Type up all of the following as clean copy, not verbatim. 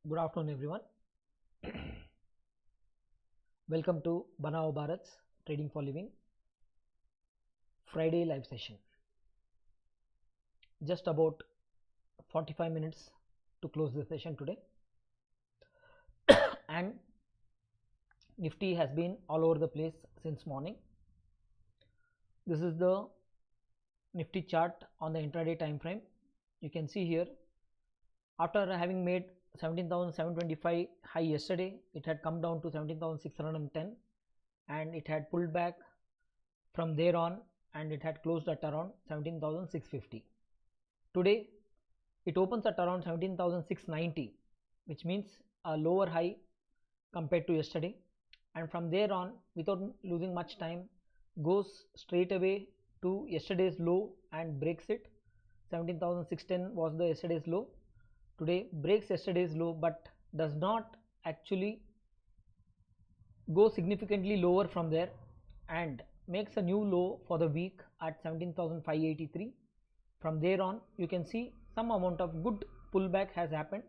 Good afternoon, everyone. Welcome to Banao Bharat's Trading for Living Friday live session. Just about 45 minutes to close the session today. And Nifty has been all over the place since morning. This is the Nifty chart on the intraday time frame. You can see here, after having made 17,725 high yesterday, it had come down to 17,610 and it had pulled back from there on, and it had closed at around 17,650. Today it opens at around 17,690, which means a lower high compared to yesterday, and from there on, without losing much time, goes straight away to yesterday's low and breaks it. 17,610 was the yesterday's low. Today breaks yesterday's low but does not actually go significantly lower from there and makes a new low for the week at 17,583. From there on, you can see some amount of good pullback has happened.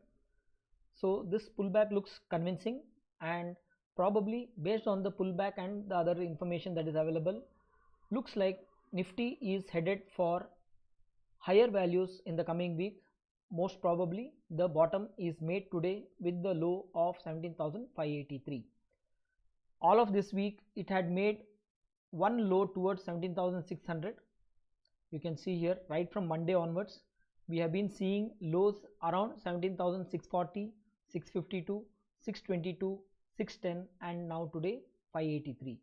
So this pullback looks convincing, and probably based on the pullback and the other information that is available, looks like Nifty is headed for higher values in the coming week. Most probably the bottom is made today with the low of 17,583. All of this week it had made one low towards 17,600. You can see here, right from Monday onwards, we have been seeing lows around 17,640, 652, 622, 610, and now today 583.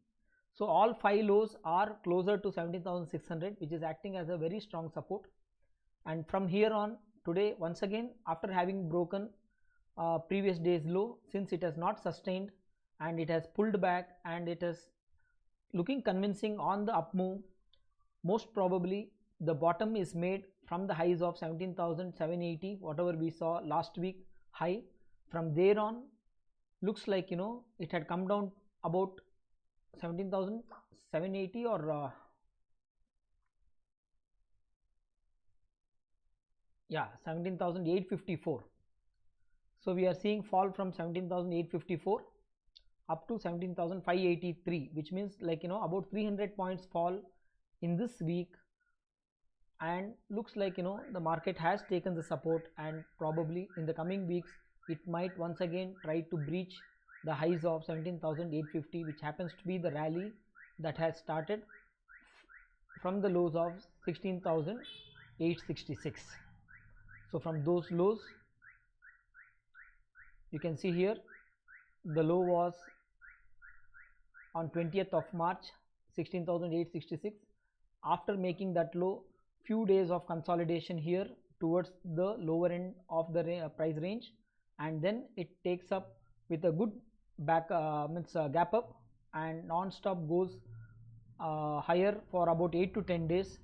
So all 5 lows are closer to 17,600, which is acting as a very strong support. And from here on, today once again, after having broken previous day's low, since it has not sustained and it has pulled back and it is looking convincing on the up move, most probably the bottom is made from the highs of 17,780, whatever we saw last week high. From there on, looks like it had come down about 17,780 or 17,854. So we are seeing fall from 17,854 up to 17,583, which means about 300 points fall in this week, and looks like the market has taken the support, and probably in the coming weeks it might once again try to breach the highs of 17,850, which happens to be the rally that has started from the lows of 16,866. So from those lows, you can see here the low was on 20th of March 16,866. After making that low, few days of consolidation here towards the lower end of the price range, and then it takes up with a good back gap up and non-stop goes higher for about 8 to 10 days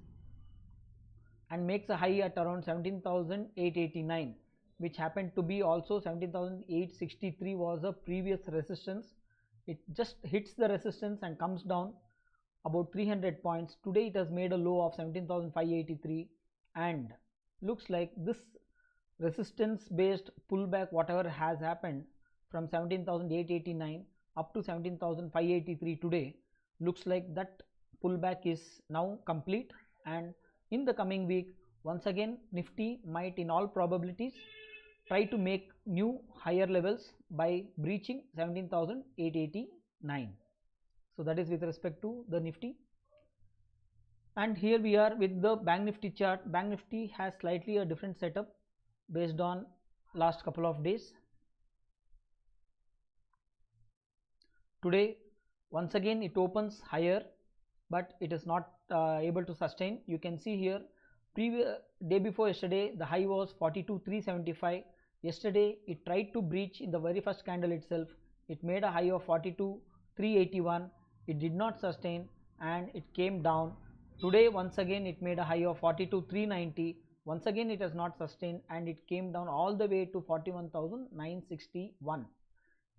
and makes a high at around 17,889, which happened to be also 17,863 was a previous resistance. It just hits the resistance and comes down about 300 points. Today it has made a low of 17,583, and looks like this resistance based pullback, whatever has happened from 17,889 up to 17,583 today, looks like that pullback is now complete, and in the coming week once again Nifty might in all probabilities try to make new higher levels by breaching 17,889. So that is with respect to the Nifty. And here we are with the Bank Nifty chart. Bank Nifty has slightly a different setup based on last couple of days. Today once again it opens higher, but it is not able to sustain. You can see here, previous day before yesterday the high was 42,375. Yesterday it tried to breach in the very first candle itself. It made a high of 42,381. It did not sustain and it came down. Today once again it made a high of 42,390. Once again it has not sustained and it came down all the way to 41,961.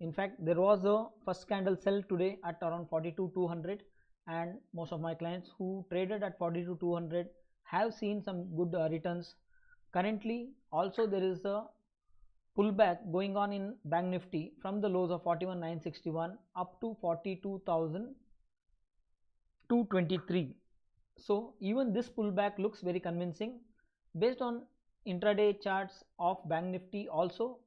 In fact, there was a first candle sell today at around 42,200, and most of my clients who traded at 42,200 have seen some good returns. Currently also there is a pullback going on in Bank Nifty from the lows of 41,961 up to 42,223. So even this pullback looks very convincing. Based on intraday charts of Bank Nifty also,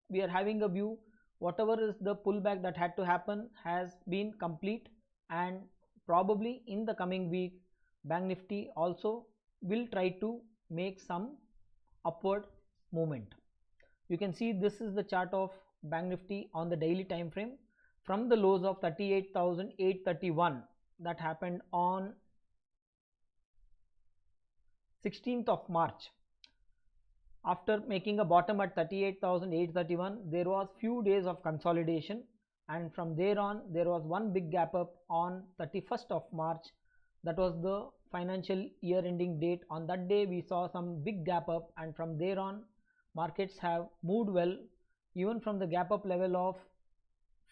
we are having a view whatever is the pullback that had to happen has been complete, and probably in the coming week Bank Nifty also will try to make some upward movement. You can see this is the chart of Bank Nifty on the daily time frame from the lows of 38,831 that happened on 16th of March. After making a bottom at 38,831, there was few days of consolidation, and from there on there was one big gap up on 31st of March. That was the financial year ending date. On that day we saw some big gap up, and from there on markets have moved well. Even from the gap up level of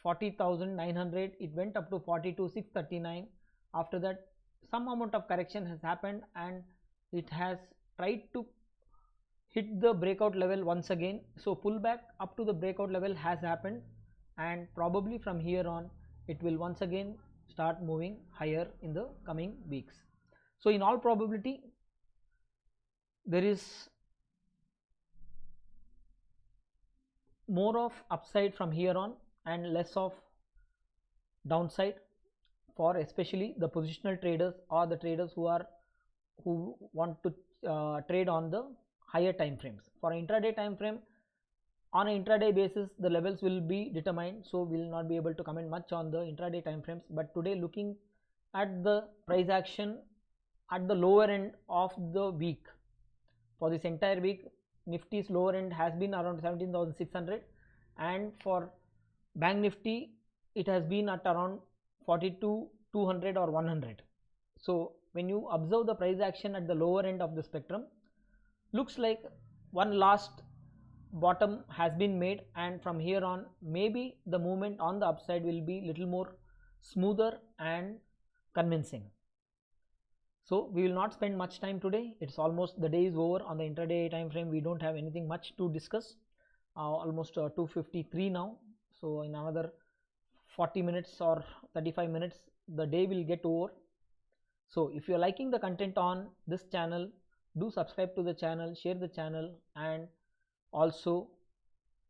40,900, it went up to 42,639. After that some amount of correction has happened, and it has tried to hit the breakout level once again. So pullback up to the breakout level has happened, and probably from here on it will once again start moving higher in the coming weeks. So in all probability there is more of upside from here on and less of downside for especially the positional traders or the traders who want to trade on the higher time frames. For intraday time frame, on an intraday basis the levels will be determined, so we will not be able to comment much on the intraday time frames. But today, looking at the price action at the lower end of the week, for this entire week Nifty's lower end has been around 17,600, and for Bank Nifty it has been at around 42,200 or 100. So when you observe the price action at the lower end of the spectrum, looks like one last bottom has been made, and from here on maybe the movement on the upside will be little more smoother and convincing. So we will not spend much time today. It's almost the day is over. On the intraday time frame we don't have anything much to discuss. Almost 2:53 now, so in another 40 minutes or 35 minutes the day will get over. So if you are liking the content on this channel, do subscribe to the channel, share the channel, and also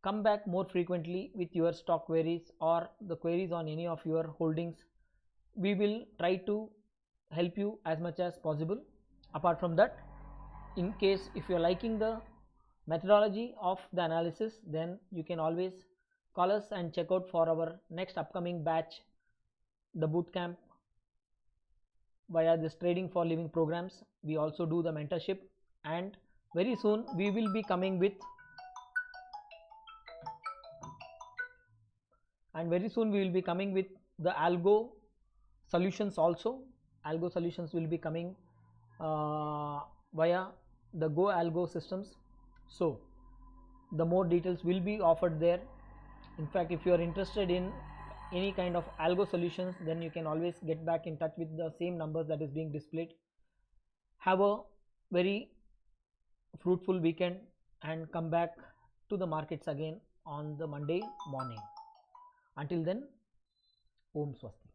come back more frequently with your stock queries or the queries on any of your holdings. We will try to help you as much as possible. Apart from that, in case if you are liking the methodology of the analysis, then you can always call us and check out for our next upcoming batch, the bootcamp via this trading for living programs. We also do the mentorship, and very soon we will be coming with the algo solutions also. Algo solutions will be coming via the Go Algo systems. So the more details will be offered there. In fact, if you are interested in any kind of algo solutions, then you can always get back in touch with the same numbers that is being displayed. Have a very fruitful weekend and come back to the markets again on the Monday morning. Until then, Om Swasti.